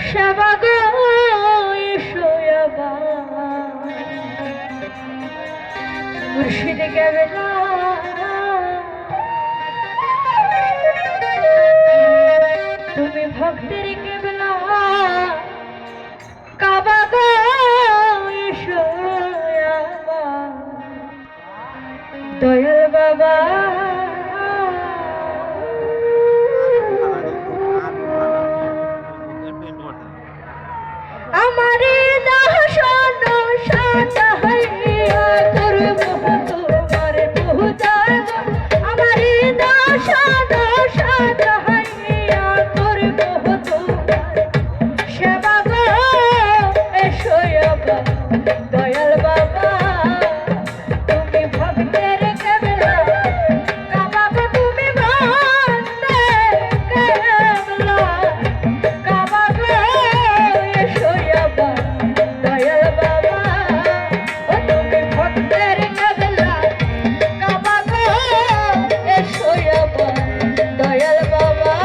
সেবা গো এসো আবার মুর্শিদ কেবলা তুমি ভক্তের কেবলা কাবা গো এসো আবার দয়াল বাবা আমারে দাসন সাজাইয়া করব তোমার পূজা আমারে দাসন সাজাইয়া করব তোমার সেবা গো এসো আবার দয়াল বাবা তুমি ভক্তের কেবলা কাবা গো তুমি ভক্তের কেবলা কাবা গো এসো আবার দয়াল বাবা ও তুমি ভক্তের কেবলা কাবা গো এসো আবার দয়াল বাবা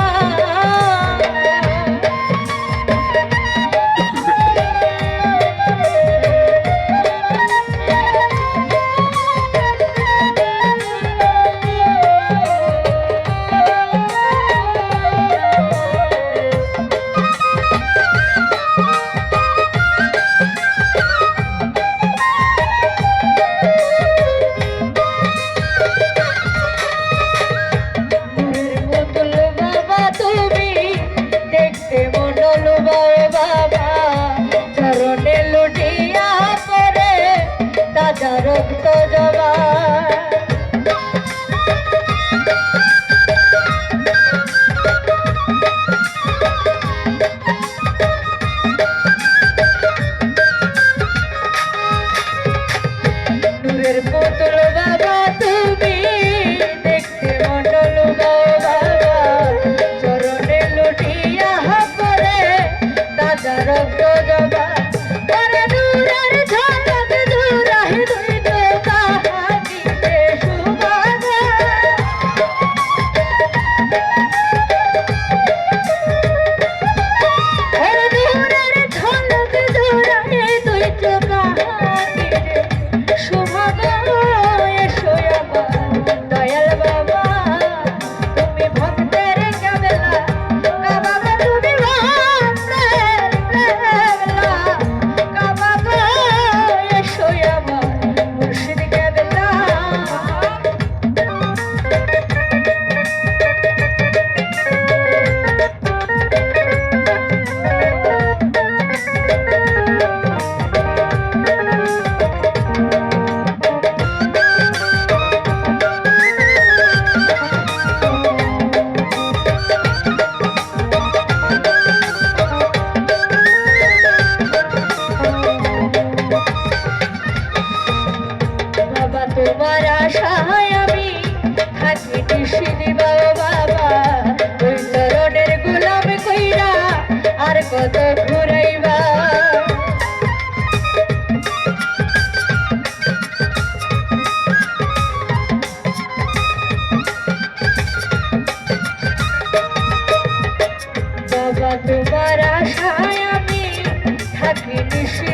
রক্ত জবা নূরের পুতুল বাবা তুমি দেখতে মন্ডল বাবা চরণে লুটিয়া পরে তাজা রক্ত জবা তোমার আশায় আমি থাকি কৃষি দিবা বাবা ওই চরণের গোলাম কইরা আর কত ঘুরাইবা বাবা তোমার আশায় আমি থাকি কৃষি